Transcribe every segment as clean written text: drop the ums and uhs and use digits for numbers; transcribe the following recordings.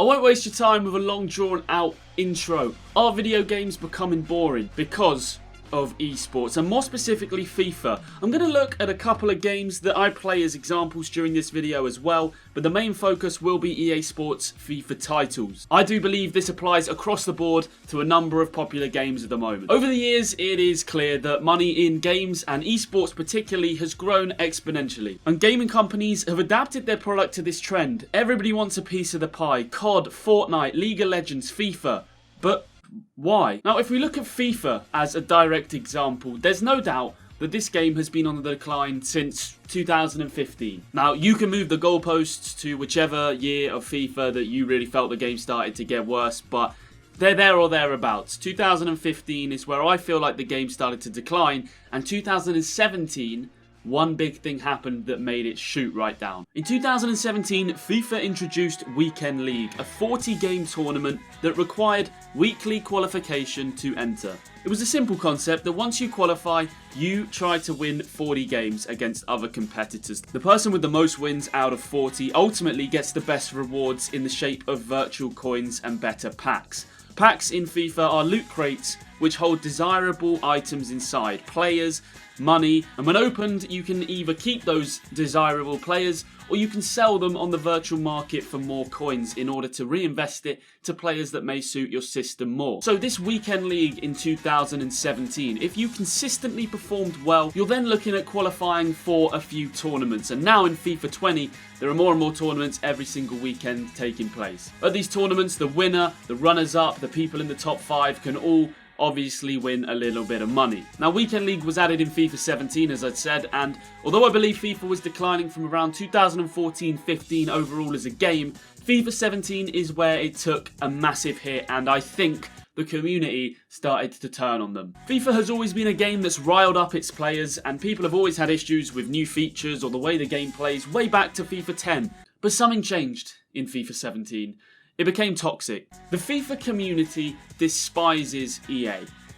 I won't waste your time with a long drawn out intro. Are video games becoming boring because of esports, and more specifically FIFA? I'm going to look at a couple of games that I play as examples during this video as well, but the main focus will be EA Sports FIFA titles. I do believe this applies across the board to a number of popular games at the moment. Over the years, it is clear that money in games, and esports particularly, has grown exponentially. And gaming companies have adapted their product to this trend. Everybody wants a piece of the pie. COD, Fortnite, League of Legends, FIFA. But why? Now, if we look at FIFA as a direct example, there's no doubt that this game has been on the decline since 2015. Now, you can move the goalposts to whichever year of FIFA that you really felt the game started to get worse, but they're there or thereabouts. 2015 is where I feel like the game started to decline, and 2017, one big thing happened that made it shoot right down. In 2017, FIFA introduced Weekend League, a 40-game tournament that required weekly qualification to enter. It was a simple concept that once you qualify, you try to win 40 games against other competitors. The person with the most wins out of 40 ultimately gets the best rewards in the shape of virtual coins and better packs. Packs in FIFA are loot crates which hold desirable items inside, players, money, and when opened you can either keep those desirable players or you can sell them on the virtual market for more coins in order to reinvest it to players that may suit your system more. So this Weekend League in 2017, if you consistently performed well, you're then looking at qualifying for a few tournaments, and now in FIFA 20 there are more and more tournaments every single weekend taking place. At these tournaments, the winner, the runners-up, the people in the top 5 can all obviously win a little bit of money. Now, Weekend League was added in FIFA 17, as I said, and although I believe FIFA was declining from around 2014-15 overall as a game, FIFA 17 is where it took a massive hit, and I think the community started to turn on them. FIFA has always been a game that's riled up its players, and people have always had issues with new features or the way the game plays way back to FIFA 10. But something changed in FIFA 17. It became toxic. The FIFA community despises EA.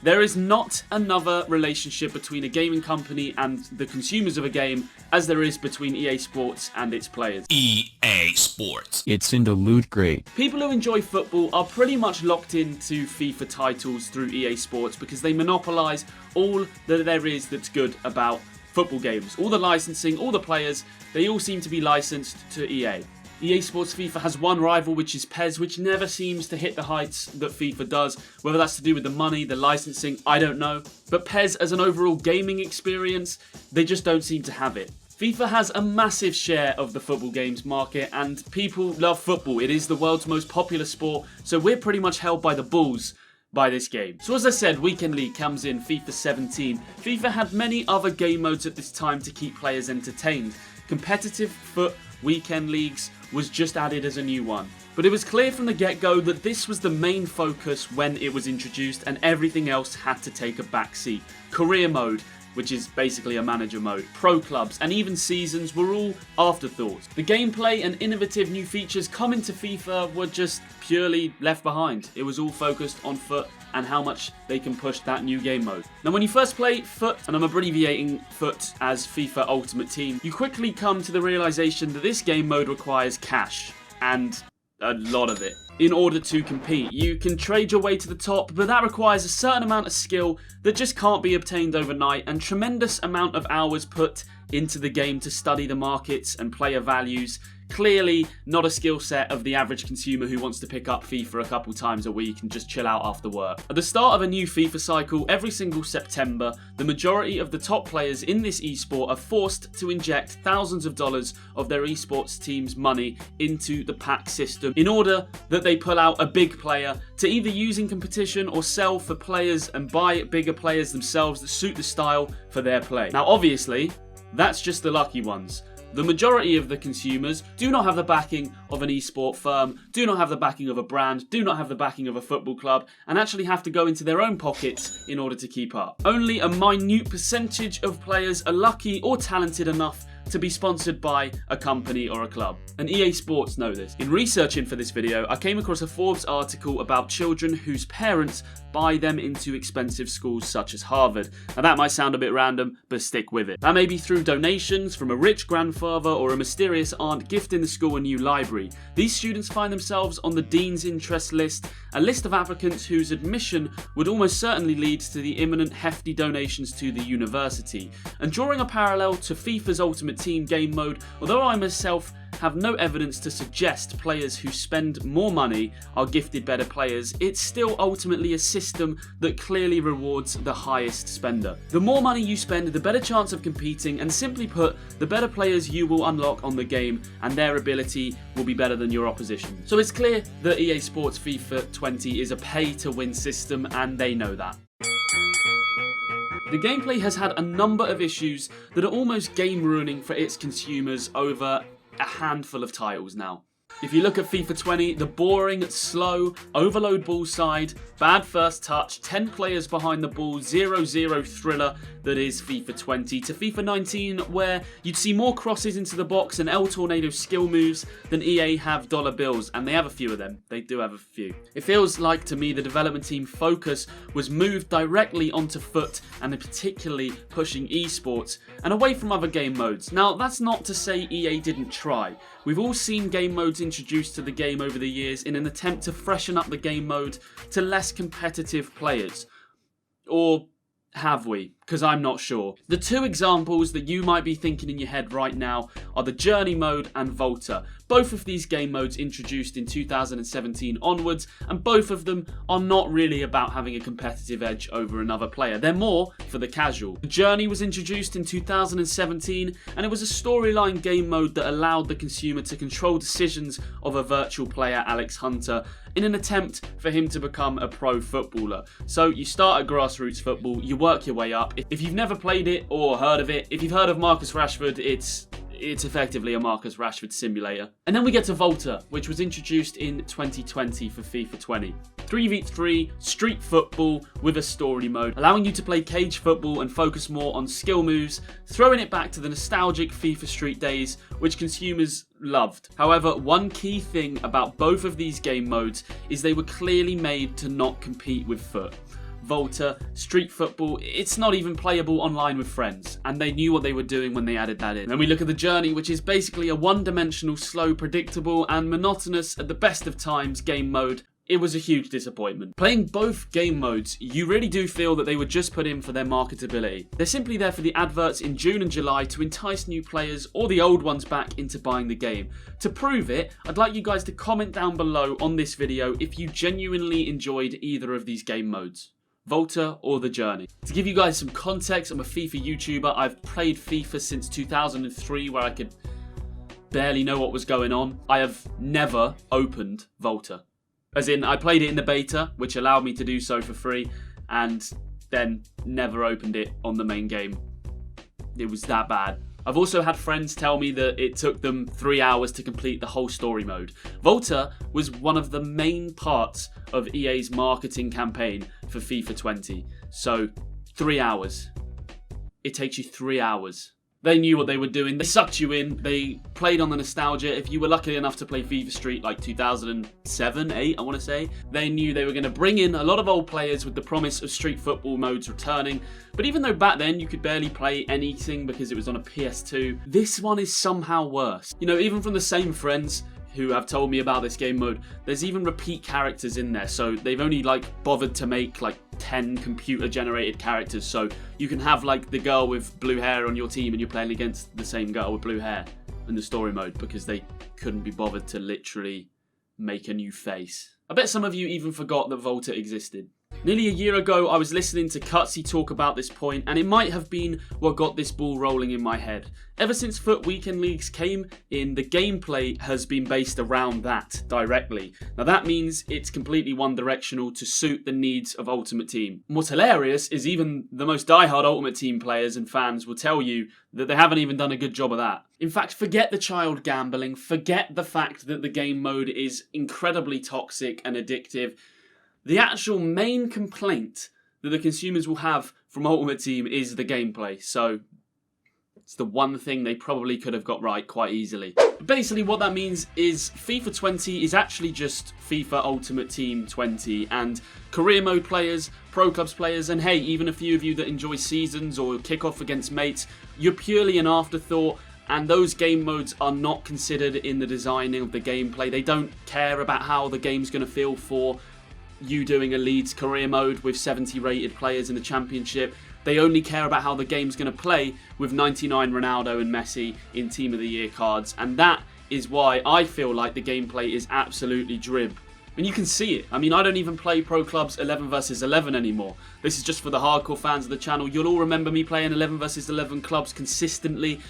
There is not another relationship between a gaming company and the consumers of a game as there is between EA Sports and its players. EA Sports. It's in the loot crate. People who enjoy football are pretty much locked into FIFA titles through EA Sports because they monopolise all that there is that's good about football games. All the licensing, all the players, they all seem to be licensed to EA. EA Sports FIFA has one rival, which is PES, which never seems to hit the heights that FIFA does. Whether that's to do with the money, the licensing, I don't know. But PES as an overall gaming experience, they just don't seem to have it. FIFA has a massive share of the football games market, and people love football. It is the world's most popular sport, so we're pretty much held by the balls by this game. So as I said, Weekend League comes in FIFA 17. FIFA had many other game modes at this time to keep players entertained. Competitive FUT Weekend Leagues was just added as a new one. But it was clear from the get-go that this was the main focus when it was introduced, and everything else had to take a backseat. Career mode, which is basically a manager mode, pro clubs, and even seasons were all afterthoughts. The gameplay and innovative new features coming to FIFA were just purely left behind. It was all focused on FUT and how much they can push that new game mode. Now, when you first play FUT, and I'm abbreviating FUT as FIFA Ultimate Team, you quickly come to the realization that this game mode requires cash, and a lot of it, in order to compete. You can trade your way to the top, but that requires a certain amount of skill that just can't be obtained overnight, and tremendous amount of hours put into the game to study the markets and player values. Clearly not a skill set of the average consumer who wants to pick up FIFA a couple times a week and just chill out after work. At the start of a new FIFA cycle every single September, the majority of the top players in this esport are forced to inject thousands of dollars of their esports team's money into the pack system in order that they pull out a big player to either use in competition or sell for players and buy bigger players themselves that suit the style for their play. Now obviously, that's just the lucky ones. The majority of the consumers do not have the backing of an esport firm, do not have the backing of a brand, do not have the backing of a football club, and actually have to go into their own pockets in order to keep up. Only a minute percentage of players are lucky or talented enough to be sponsored by a company or a club. And EA Sports know this. In researching for this video, I came across a Forbes article about children whose parents buy them into expensive schools such as Harvard. Now that might sound a bit random, but stick with it. That may be through donations from a rich grandfather or a mysterious aunt gifting the school a new library. These students find themselves on the Dean's Interest List, a list of applicants whose admission would almost certainly lead to the imminent hefty donations to the university. And drawing a parallel to FIFA's Ultimate Team game mode, although I myself have no evidence to suggest players who spend more money are gifted better players, it's still ultimately a system that clearly rewards the highest spender. The more money you spend, the better chance of competing, and simply put, the better players you will unlock on the game and their ability will be better than your opposition. So it's clear that EA Sports FIFA 20 is a pay-to-win system, and they know that. The gameplay has had a number of issues that are almost game-ruining for its consumers over a handful of titles now. If you look at FIFA 20, the boring, slow, overload ball side, bad first touch, 10 players behind the ball, 0-0 thriller that is FIFA 20, to FIFA 19 where you'd see more crosses into the box and El Tornado skill moves than EA have dollar bills, and they have a few of them. They do have a few. It feels like to me the development team focus was moved directly onto foot and particularly pushing esports and away from other game modes. Now that's not to say EA didn't try. We've all seen game modes introduced to the game over the years in an attempt to freshen up the game mode to less competitive players. Or have we? Because I'm not sure. The two examples that you might be thinking in your head right now are the Journey mode and Volta. Both of these game modes introduced in 2017 onwards, and both of them are not really about having a competitive edge over another player. They're more for the casual. The Journey was introduced in 2017, and it was a storyline game mode that allowed the consumer to control decisions of a virtual player, Alex Hunter, in an attempt for him to become a pro footballer. So you start at grassroots football, you work your way up. If you've never played it or heard of it, if you've heard of Marcus Rashford, it's effectively a Marcus Rashford simulator. And then we get to Volta, which was introduced in 2020 for FIFA 20. 3v3 street football with a story mode, allowing you to play cage football and focus more on skill moves, throwing it back to the nostalgic FIFA Street days, which consumers loved. However, one key thing about both of these game modes is they were clearly made to not compete with foot. Volta, street football, it's not even playable online with friends, and they knew what they were doing when they added that in. Then we look at the Journey, which is basically a one-dimensional, slow, predictable, and monotonous at the best of times game mode. It was a huge disappointment. Playing both game modes, you really do feel that they were just put in for their marketability. They're simply there for the adverts in June and July to entice new players or the old ones back into buying the game. To prove it, I'd like you guys to comment down below on this video if you genuinely enjoyed either of these game modes. Volta or the Journey. To give you guys some context, I'm a FIFA YouTuber. I've played FIFA since 2003 where I could barely know what was going on. I have never opened Volta. As in, I played it in the beta, which allowed me to do so for free, and then never opened it on the main game. It was that bad. I've also had friends tell me that it took them 3 hours to complete the whole story mode. Volta was one of the main parts of EA's marketing campaign for FIFA 20. So, 3 hours. It takes you 3 hours. They knew what they were doing. They sucked you in. They played on the nostalgia. If you were lucky enough to play FIFA Street like 2007, 8, I want to say, they knew they were going to bring in a lot of old players with the promise of street football modes returning. But even though back then you could barely play anything because it was on a PS2, this one is somehow worse. You know, even from the same friends who have told me about this game mode, there's even repeat characters in there. So they've only bothered to make 10 computer generated characters, so you can have the girl with blue hair on your team and you're playing against the same girl with blue hair in the story mode because they couldn't be bothered to literally make a new face. I bet some of you even forgot that Volta existed. Nearly a year ago, I was listening to Cutsy talk about this point, and it might have been what got this ball rolling in my head. Ever since Foot Weekend Leagues came in, the gameplay has been based around that directly. Now that means it's completely one-directional to suit the needs of Ultimate Team. What's hilarious is even the most diehard Ultimate Team players and fans will tell you that they haven't even done a good job of that. In fact, forget the child gambling, forget the fact that the game mode is incredibly toxic and addictive. The actual main complaint that the consumers will have from Ultimate Team is the gameplay. So, It's the one thing they probably could have got right quite easily. But basically what that means is FIFA 20 is actually just FIFA Ultimate Team 20, and career mode players, pro clubs players, and hey, even a few of you that enjoy seasons or kick off against mates, you're purely an afterthought. And those game modes are not considered in the designing of the gameplay. They don't care about how the game's going to feel for you doing a Leeds career mode with 70 rated players in the championship. They only care about how the game's going to play with 99 Ronaldo and Messi in Team of the Year cards. And that is why I feel like the gameplay is absolutely drib. And you can see it. I mean, I don't even play Pro Clubs 11 vs 11 anymore. This is just for the hardcore fans of the channel. You'll all remember me playing 11 vs 11 clubs consistently.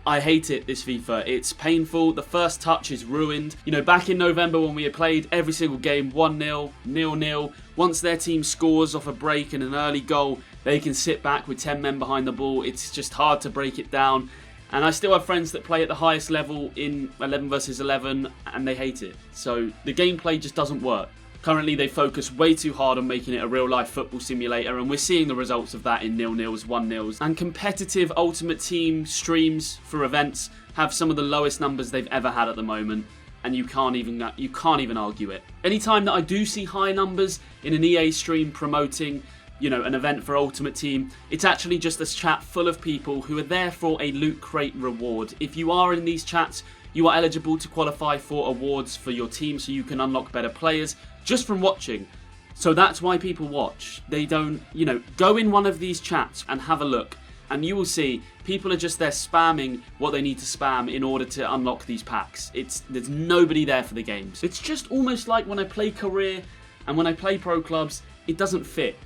I hate it, this FIFA. It's painful. The first touch is ruined. You know, back in November when we had played every single game 1-0, 0-0, once their team scores off a break and an early goal, they can sit back with 10 men behind the ball. It's just hard to break it down. And I still have friends that play at the highest level in 11 vs 11 and they hate it. So the gameplay just doesn't work. Currently, they focus way too hard on making it a real-life football simulator, and we're seeing the results of that in 0-0s, 1-0s. And competitive Ultimate Team streams for events have some of the lowest numbers they've ever had at the moment, and you can't even argue it. Anytime that I do see high numbers in an EA stream promoting, you know, an event for Ultimate Team, it's actually just a chat full of people who are there for a loot crate reward. If you are in these chats, you are eligible to qualify for awards for your team so you can unlock better players just from watching. So that's why people watch. They don't, you know, go in one of these chats and have a look and you will see people are just there spamming what they need to spam in order to unlock these packs. There's nobody there for the games. It's just almost like when I play career and when I play pro clubs, it doesn't fit.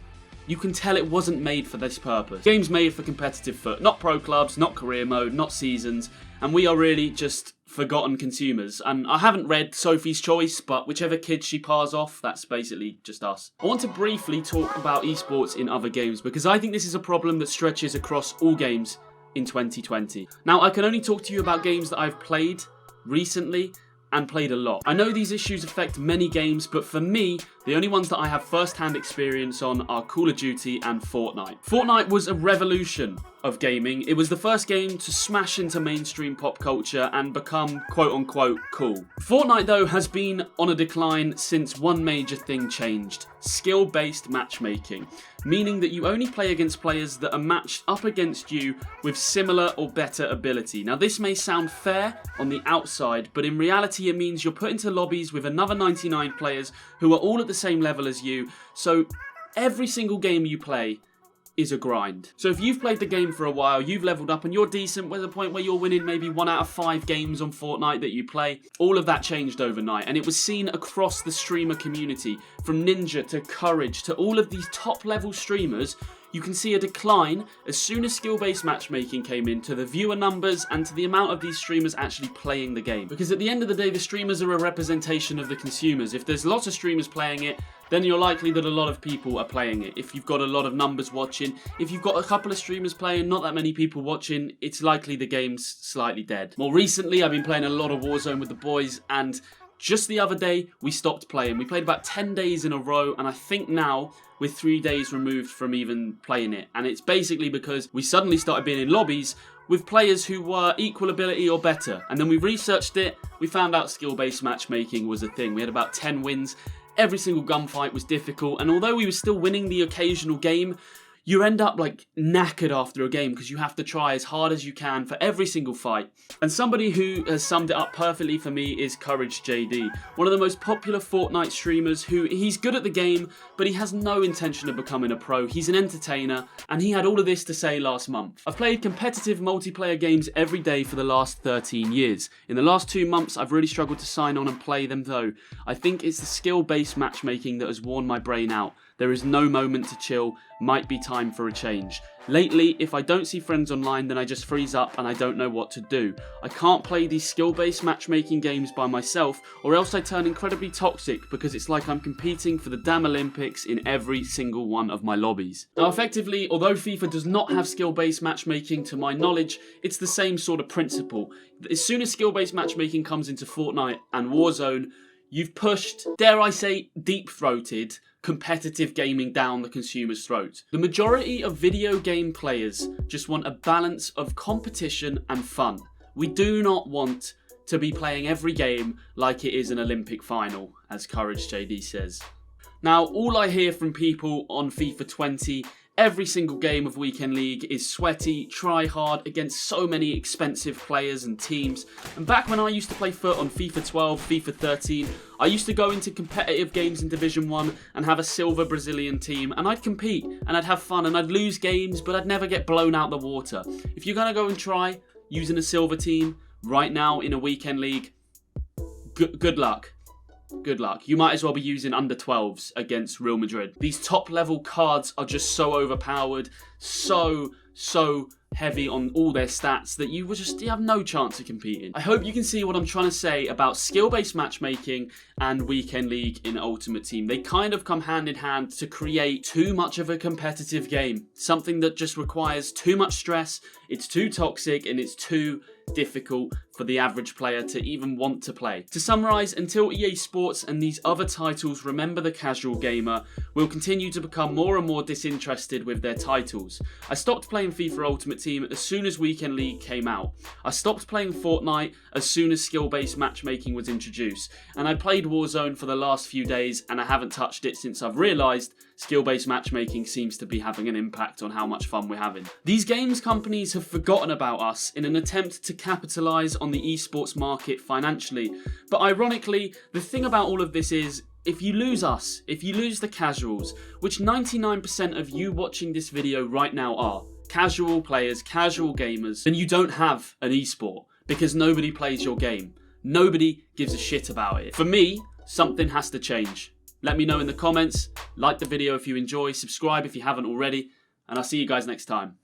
You can tell it wasn't made for this purpose. Game's made for competitive foot, not pro clubs, not career mode, not seasons, and we are really just forgotten consumers. And I haven't read Sophie's Choice, but whichever kid she pars off, that's basically just us. I want to briefly talk about esports in other games because I think this is a problem that stretches across all games in 2020. Now, I can only talk to you about games that I've played recently and played a lot. I know these issues affect many games, but for me, the only ones that I have first-hand experience on are Call of Duty and Fortnite. Fortnite was a revolution of gaming. It was the first game to smash into mainstream pop culture and become quote-unquote cool. Fortnite, though, has been on a decline since one major thing changed: skill-based matchmaking, meaning that you only play against players that are matched up against you with similar or better ability. Now, this may sound fair on the outside, but in reality it means you're put into lobbies with another 99 players who are all at the same level as you, so every single game you play is a grind. So if you've played the game for a while, you've leveled up and you're decent, with a point where you're winning maybe 1 out of 5 games on Fortnite that you play, all of that changed overnight, and it was seen across the streamer community, from Ninja to Courage to all of these top level streamers. You can see a decline as soon as skill-based matchmaking came in, to the viewer numbers and to the amount of these streamers actually playing the game. Because at the end of the day, the streamers are a representation of the consumers. If there's lots of streamers playing it, then you're likely that a lot of people are playing it. If you've got a lot of numbers watching, if you've got a couple of streamers playing, not that many people watching, it's likely the game's slightly dead. More recently, I've been playing a lot of Warzone with the boys, and just the other day, we stopped playing. We played about 10 days in a row, and I think now we're 3 days removed from even playing it. And it's basically because we suddenly started being in lobbies with players who were equal ability or better. And then we researched it, we found out skill-based matchmaking was a thing. We had about 10 wins. Every single gunfight was difficult, and although we were still winning the occasional game, you end up like knackered after a game because you have to try as hard as you can for every single fight. And somebody who has summed it up perfectly for me is Courage JD, one of the most popular Fortnite streamers who, he's good at the game, but he has no intention of becoming a pro. He's an entertainer, and he had all of this to say last month. I've played competitive multiplayer games every day for the last 13 years. In the last 2 months, I've really struggled to sign on and play them though. I think it's the skill-based matchmaking that has worn my brain out. There is no moment to chill, might be time for a change. Lately, if I don't see friends online, then I just freeze up and I don't know what to do. I can't play these skill-based matchmaking games by myself, or else I turn incredibly toxic because it's like I'm competing for the damn Olympics in every single one of my lobbies. Now effectively, although FIFA does not have skill-based matchmaking to my knowledge, it's the same sort of principle. As soon as skill-based matchmaking comes into Fortnite and Warzone, you've pushed, dare I say, deep-throated competitive gaming down the consumer's throat. The majority of video game players just want a balance of competition and fun. We do not want to be playing every game like it is an Olympic final, as Courage JD says. Now, all I hear from people on FIFA 20, every single game of Weekend League is sweaty, try hard against so many expensive players and teams. And back when I used to play FUT on FIFA 12, FIFA 13, I used to go into competitive games in Division 1 and have a silver Brazilian team, and I'd compete and I'd have fun and I'd lose games, but I'd never get blown out the water. If you're going to go and try using a silver team right now in a Weekend League, good luck. Good luck. You might as well be using under 12s against Real Madrid. These top level cards are just so overpowered, so heavy on all their stats that you have no chance of competing. I hope you can see what I'm trying to say about skill-based matchmaking and Weekend League in Ultimate Team. They kind of come hand in hand to create too much of a competitive game. Something that just requires too much stress, it's too toxic, and it's too difficult for the average player to even want to play. To summarise, until EA Sports and these other titles remember the casual gamer, we'll continue to become more and more disinterested with their titles. I stopped playing FIFA Ultimate Team as soon as Weekend League came out. I stopped playing Fortnite as soon as skill-based matchmaking was introduced. And I played Warzone for the last few days and I haven't touched it since I've realised skill-based matchmaking seems to be having an impact on how much fun we're having. These games companies have forgotten about us in an attempt to capitalise on the esports market financially. But ironically, the thing about all of this is, if you lose us, if you lose the casuals, which 99% of you watching this video right now are, casual players, casual gamers, then you don't have an esport because nobody plays your game. Nobody gives a shit about it. For me, something has to change. Let me know in the comments, like the video if you enjoy, subscribe if you haven't already, and I'll see you guys next time.